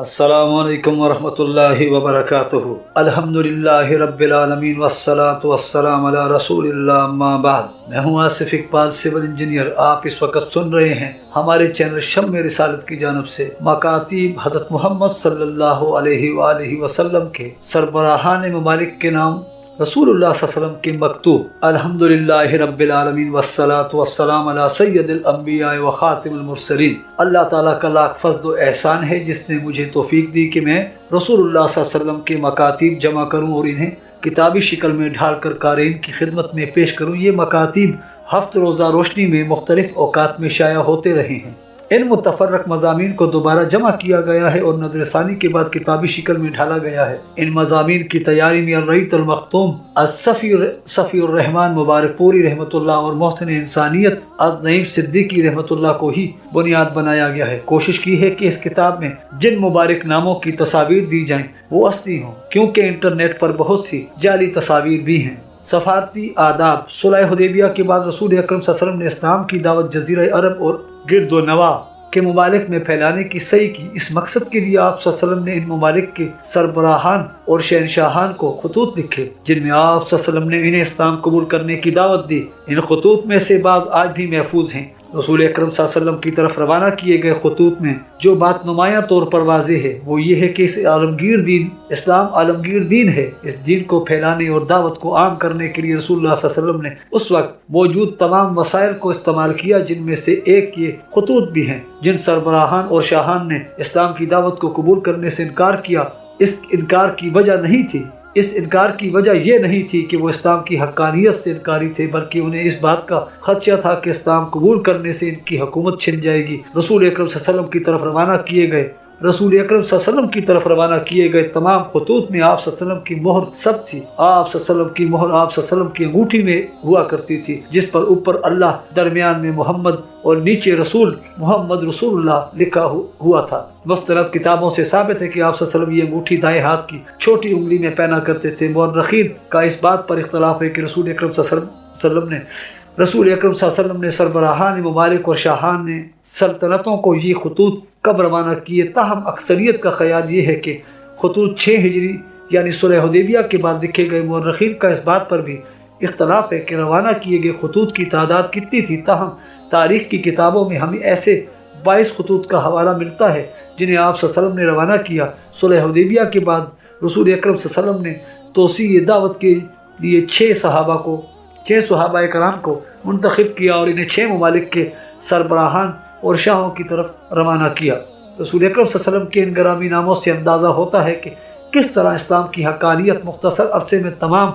السلام علیکم ورحمۃ اللہ وبرکاتہ۔ الحمدللہ رب العالمین والصلاة والسلام علی رسول اللہ، اما بعد۔ میں ہوں آصف اقبال، سول انجینئر۔ آپ اس وقت سن رہے ہیں ہمارے چینل شمع رسالت کی جانب سے مکاتیب حضرت محمد صلی اللہ علیہ وآلہ وسلم کے سربراہان ممالک کے نام رسول اللہ صلی اللہ علیہ وسلم کے مکتوب۔ الحمدللہ رب العالمین والصلاة والسلام علی سید الانبیاء و خاتم المرسلین۔ اللہ تعالیٰ کا لاکھ فضل و احسان ہے جس نے مجھے توفیق دی کہ میں رسول اللہ صلی اللہ علیہ وسلم کے مکاتیب جمع کروں اور انہیں کتابی شکل میں ڈھال کر قارئین کی خدمت میں پیش کروں۔ یہ مکاتیب ہفت روزہ روشنی میں مختلف اوقات میں شائع ہوتے رہے ہیں۔ ان متفرق مضامین کو دوبارہ جمع کیا گیا ہے اور نظر ثانی کے بعد کتابی شکل میں ڈھالا گیا ہے۔ ان مضامین کی تیاری میں الرئیت المختوم صفی الرحمن مبارک پوری رحمۃ اللہ اور محسن انسانیت نعیم صدیقی رحمۃ اللہ کو ہی بنیاد بنایا گیا ہے۔ کوشش کی ہے کہ اس کتاب میں جن مبارک ناموں کی تصاویر دی جائیں وہ اصلی ہوں، کیونکہ انٹرنیٹ پر بہت سی جعلی تصاویر بھی ہیں۔ سفارتی آداب۔ صلح حدیبیہ کے بعد رسول اکرم صلی اللہ علیہ وسلم نے اسلام کی دعوت جزیرہ عرب اور گرد و نواح کے ممالک میں پھیلانے کی سعی کی۔ اس مقصد کے لیے آپ صلی اللہ علیہ وسلم نے ان ممالک کے سربراہان اور شہنشاہان کو خطوط لکھے جن میں آپ صلی اللہ علیہ وسلم نے انہیں اسلام قبول کرنے کی دعوت دی۔ ان خطوط میں سے بعض آج بھی محفوظ ہیں۔ رسول اکرم صلی اللہ علیہ وسلم کی طرف روانہ کیے گئے خطوط میں جو بات نمایاں طور پر واضح ہے وہ یہ ہے کہ اسلام عالمگیر دین ہے۔ اس دین کو پھیلانے اور دعوت کو عام کرنے کے لیے رسول اللہ صلی اللہ علیہ وسلم نے اس وقت موجود تمام وسائل کو استعمال کیا، جن میں سے ایک یہ خطوط بھی ہیں۔ جن سربراہان اور شاہان نے اسلام کی دعوت کو قبول کرنے سے انکار کیا، اس انکار کی وجہ یہ نہیں تھی کہ وہ اسلام کی حقانیت سے انکاری تھے، بلکہ انہیں اس بات کا خدشہ تھا کہ اسلام قبول کرنے سے ان کی حکومت چھن جائے گی۔ رسول اکرم صلی اللہ علیہ وسلم کی طرف روانہ کیے گئے تمام خطوط میں آپ صلی اللہ علیہ وسلم کی مہر سب تھی۔ آپ صلی اللہ علیہ وسلم کی مہر آپ صلی اللہ علیہ وسلم کی انگوٹھی میں ہوا کرتی تھی، جس پر اوپر اللہ، درمیان میں محمد اور نیچے رسول محمد رسول اللہ لکھا ہوا تھا۔ مستند کتابوں سے ثابت ہے کہ آپ صلی اللہ علیہ وسلم یہ انگوٹھی دائیں ہاتھ کی چھوٹی انگلی میں پہنا کرتے تھے۔ مورخین کا اس بات پر اختلاف ہے کہ رسول اکرم صلی اللہ علیہ وسلم نے سربراہان ممالک اور شاہان نے سلطنتوں کو یہ خطوط کب روانہ کیے۔ تاہم اکثریت کا خیال یہ ہے کہ خطوط 6 ہجری یعنی صلح حدیبیہ کے بعد لکھے گئے۔ مورخین کا اس بات پر بھی اختلاف ہے کہ روانہ کیے گئے خطوط کی تعداد کتنی تھی۔ تاہم تاریخ کی کتابوں میں ہمیں ایسے 22 خطوط کا حوالہ ملتا ہے جنہیں آپ صلی اللہ علیہ وسلم نے روانہ کیا۔ صلح حدیبیہ کے بعد رسول اکرم صلی اللہ علیہ وسلم نے توسیع دعوت کے لیے 6 صحابہ کرام کو منتخب کیا اور انہیں 6 ممالک کے سربراہان اور شاہوں کی طرف روانہ کیا۔ رسول اکرم صلی اللہ علیہ وسلم کے ان گرامی ناموں سے اندازہ ہوتا ہے کہ کس طرح اسلام کی حقانیت مختصر عرصے میں تمام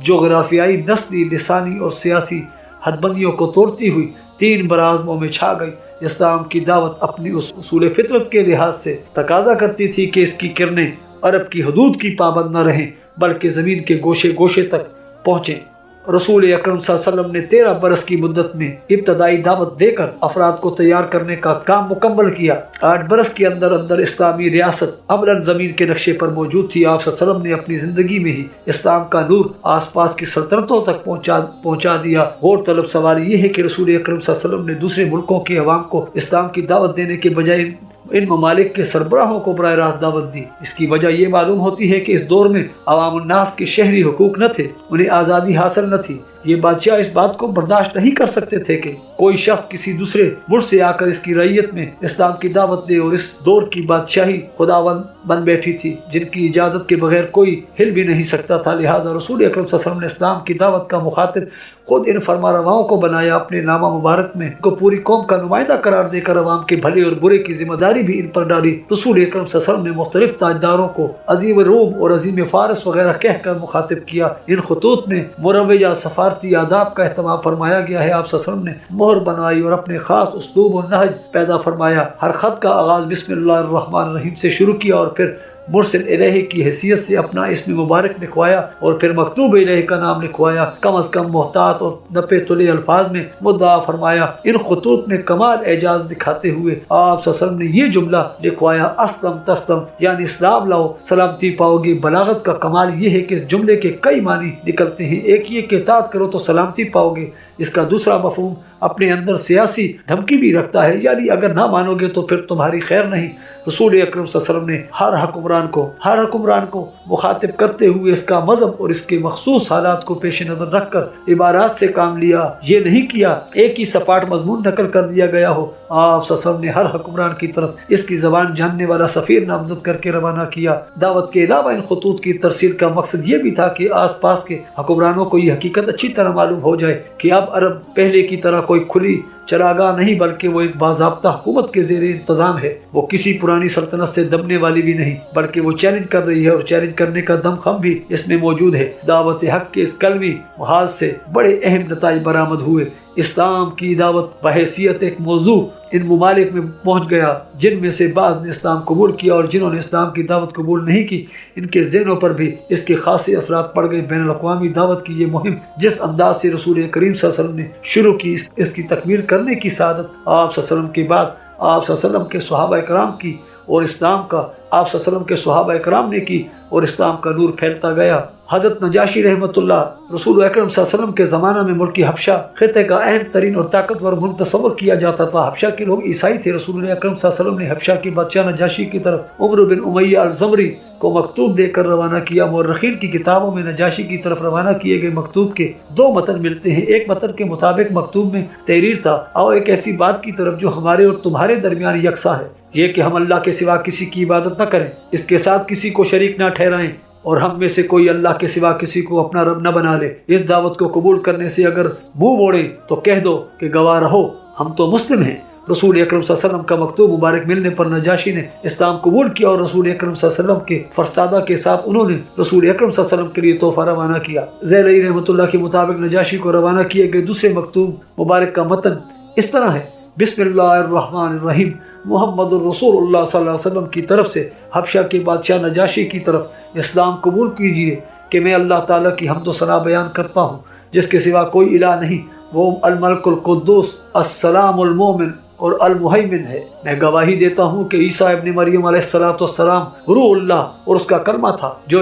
جغرافیائی، نسلی، لسانی اور سیاسی حد بندیوں کو توڑتی ہوئی 3 براعظموں میں چھا گئی۔ اسلام کی دعوت اپنی اس اصول فطرت کے لحاظ سے تقاضا کرتی تھی کہ اس کی کرنیں عرب کی حدود کی پابند نہ رہیں بلکہ زمین کے گوشے گوشے تک پہنچیں۔ رسول اکرم صلی اللہ علیہ وسلم نے 13 برس کی مدت میں ابتدائی دعوت دے کر افراد کو تیار کرنے کا کام مکمل کیا۔ 8 برس کے اندر اسلامی ریاست عملاً زمین کے نقشے پر موجود تھی۔ آپ صلی اللہ علیہ وسلم نے اپنی زندگی میں ہی اسلام کا نور آس پاس کی سلطنتوں تک پہنچا دیا۔ غور طلب سوال یہ ہے کہ رسول اکرم صلی اللہ علیہ وسلم نے دوسرے ملکوں کے عوام کو اسلام کی دعوت دینے کے بجائے ان ممالک کے سربراہوں کو براہ راست دعوت دی۔ اس کی وجہ یہ معلوم ہوتی ہے کہ اس دور میں عوام الناس کے شہری حقوق نہ تھے، انہیں آزادی حاصل نہ تھی۔ یہ بادشاہ اس بات کو برداشت نہیں کر سکتے تھے کہ کوئی شخص کسی دوسرے ملک سے آ کر اس کی رعیت میں اسلام کی دعوت دے، اور اس دور کی بادشاہی خداوند بن بیٹھی تھی جن کی اجازت کے بغیر کوئی ہل بھی نہیں سکتا تھا۔ لہٰذا رسول اکرم صلی اللہ علیہ وسلم نے اسلام کی دعوت کا مخاطب خود ان فرمانرواؤں کو بنایا۔ اپنے نامہ مبارک میں کو پوری قوم کا نمائندہ قرار دے کر عوام کے بھلے اور برے کی ذمہ داری بھی ان پر ڈالی۔ رسول اکرم صلی اللہ علیہ وسلم نے مختلف تاجداروں کو عظیم روم اور عظیم فارس وغیرہ کہہ کر مخاطب کیا۔ ان خطوط میں مروجہ سفارتی آداب کا اہتمام فرمایا گیا ہے۔ آپ صلی اللہ علیہ وسلم نے مہر بنوائی اور اپنے خاص اسلوب و نہج پیدا فرمایا۔ ہر خط کا آغاز بسم اللہ الرحمن الرحیم سے شروع کیا اور پھر مرسل الیہ کی حیثیت سے اپنا اسم مبارک لکھوایا اور پھر مکتوب الیہ کا نام لکھوایا۔ کم از کم محتاط اور نپے تلے الفاظ میں مدعا فرمایا۔ ان خطوط میں کمال اعجاز دکھاتے ہوئے آپ صلی اللہ علیہ وسلم نے یہ جملہ لکھوایا، اسلم تسلم، یعنی اسلام لاؤ سلامتی پاؤ گے۔ بلاغت کا کمال یہ ہے کہ اس جملے کے کئی معنی نکلتے ہیں۔ ایک یہ کہ اطاعت کرو تو سلامتی پاؤ گے، اس کا دوسرا مفہوم اپنے اندر سیاسی دھمکی بھی رکھتا ہے، یعنی اگر نہ مانو گے تو پھر تمہاری خیر نہیں۔ رسول اکرم صلی اللہ علیہ وسلم نے ہر حکمران کو مخاطب کرتے ہوئے اس کا مذہب اور اس کے مخصوص حالات کو پیش نظر رکھ کر عبارات سے کام لیا، یہ نہیں کیا ایک ہی سپاٹ مضمون نقل کر دیا گیا ہو۔ آپ صلی اللہ علیہ وسلم نے ہر حکمران کی طرف اس کی زبان جاننے والا سفیر نامزد کر کے روانہ کیا۔ دعوت کے علاوہ ان خطوط کی ترسیل کا مقصد یہ بھی تھا کہ آس پاس کے حکمرانوں کو یہ حقیقت اچھی طرح معلوم ہو جائے کہ اب عرب پہلے کی طرح کوئی کھلی چراگاہ نہیں بلکہ وہ ایک باضابطہ حکومت کے زیر انتظام ہے۔ وہ کسی پرانی سلطنت سے دبنے والی بھی نہیں بلکہ وہ چیلنج کر رہی ہے، اور چیلنج کرنے کا دم خم بھی اس میں موجود ہے۔ دعوت حق کے اس کلمی محاذ سے بڑے اہم نتائج برآمد ہوئے۔ اسلام کی دعوت بحیثیت ایک موضوع ان ممالک میں پہنچ گیا جن میں سے بعض نے اسلام قبول کیا، اور جنہوں نے اسلام کی دعوت قبول نہیں کی ان کے ذہنوں پر بھی اس کے خاصے اثرات پڑ گئے۔ بین الاقوامی دعوت کی یہ مہم جس انداز سے رسول کریم صلی اللہ علیہ وسلم نے شروع کی، اس کی تکمیل کرنے کی سعادت آپ صلی اللہ علیہ وسلم کے بعد آپ صلی اللہ علیہ وسلم کے صحابہ کرام کی، اور اسلام کا آپ صلی اللہ علیہ وسلم کے صحابہ کرام نے کی، اور اسلام کا نور پھیلتا گیا۔ حضرت نجاشی رحمۃ اللہ رسول اکرم صلی اللہ علیہ وسلم کے زمانہ میں ملک حبشہ خطے کا اہم ترین اور طاقتور ملک تصور کیا جاتا تھا۔ حبشہ کے لوگ عیسائی تھے۔ رسول اکرم صلی اللہ علیہ وسلم نے حبشہ کے بادشاہ نجاشی کی طرف عمرو بن امیہ الزمری کو مکتوب دے کر روانہ کیا۔ مورخین کی کتابوں میں نجاشی کی طرف روانہ کیے گئے مکتوب کے دو متن ملتے ہیں۔ ایک متن کے مطابق مکتوب میں تحریر تھا، اور ایک ایسی بات کی طرف جو ہمارے اور تمہارے درمیان یکساں ہے، یہ کہ ہم اللہ کے سوا کسی کی عبادت نہ کریں، اس کے ساتھ کسی کو شریک نہ ٹھہرائیں، اور ہم میں سے کوئی اللہ کے سوا کسی کو اپنا رب نہ بنا لے۔ اس دعوت کو قبول کرنے سے اگر منہ موڑے تو کہہ دو کہ گواہ رہو، ہم تو مسلم ہیں۔ رسول اکرم صلی اللہ علیہ وسلم کا مکتوب مبارک ملنے پر نجاشی نے اسلام قبول کیا، اور رسول اکرم صلی اللہ علیہ وسلم کے فرستادہ کے ساتھ انہوں نے رسول اکرم صلی اللہ علیہ وسلم کے لیے تحفہ روانہ کیا۔ زیلعی رحمۃ اللہ کے مطابق نجاشی کو روانہ کیے گئے دوسرے مکتوب مبارک کا متن اس طرح ہے: بسم اللہ الرحمن الرحیم، محمد الرسول اللہ صلی اللہ علیہ وسلم کی طرف سے حبشہ کے بادشاہ نجاشی کی طرف اسلام قبول کیجیے کہ میں اللہ تعالیٰ کی حمد و ثنا بیان کرتا ہوں جس کے سوا کوئی الہ نہیں، وہ الملک القدوس السلام المومن اور المہیمن ہے۔ میں گواہی دیتا ہوں کہ عیسیٰ ابن مریم علیہ السلام روح اللہ اور اس کا کلمہ تھا جو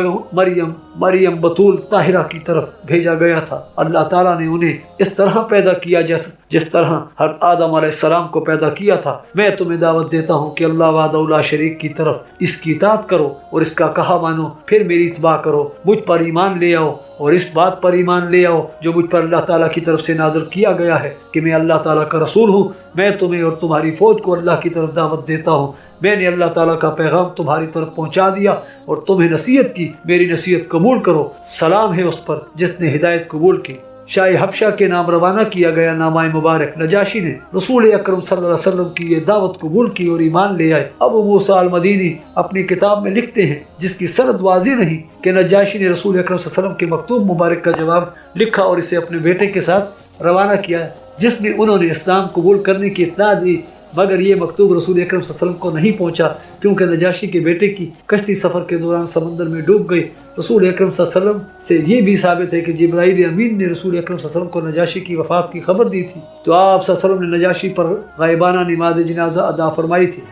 مریم بطول طاہرہ کی طرف بھیجا گیا تھا۔ اللہ تعالیٰ نے انہیں اس طرح پیدا کیا جس طرح حضرت آدم علیہ السلام کو پیدا کیا تھا۔ میں تمہیں دعوت دیتا ہوں کہ اللہ وحدہ لا شریک کی طرف اس کی اطاعت کرو اور اس کا کہا مانو، پھر میری اتباع کرو، مجھ پر ایمان لے آؤ، اور اس بات پر ایمان لے آؤ جو مجھ پر اللہ تعالیٰ کی طرف سے نازل کیا گیا ہے کہ میں اللہ تعالیٰ کا رسول ہوں۔ میں تمہیں اور تمہاری فوج کو اللہ کی طرف دعوت دیتا ہوں۔ میں نے اللہ تعالیٰ کا پیغام تمہاری طرف پہنچا دیا اور تمہیں نصیحت کی، میری نصیحت قبول کرو۔ سلام ہے اس پر جس نے ہدایت قبول کی۔ شاہ حبشہ کے نام روانہ کیا گیا نامہ مبارک نجاشی نے رسول اکرم صلی اللہ علیہ وسلم کی یہ دعوت قبول کی اور ایمان لے آئے۔ ابو موسیٰ المدینی اپنی کتاب میں لکھتے ہیں، جس کی سند واضح نہیں، کہ نجاشی نے رسول اکرم صلی اللہ علیہ وسلم کے مکتوب مبارک کا جواب لکھا اور اسے اپنے بیٹے کے ساتھ روانہ کیا، جس میں انہوں نے اسلام قبول کرنے کی اطلاع دی، مگر یہ مکتوب رسول اکرم صلی اللہ علیہ وسلم کو نہیں پہنچا کیونکہ نجاشی کے بیٹے کی کشتی سفر کے دوران سمندر میں ڈوب گئی۔ رسول اکرم صلی اللہ علیہ وسلم سے یہ بھی ثابت ہے کہ جبرائیل امین نے رسول اکرم صلی اللہ علیہ وسلم کو نجاشی کی وفات کی خبر دی تھی، تو آپ صلی اللہ علیہ وسلم نے نجاشی پر غائبانہ نماز جنازہ ادا فرمائی تھی۔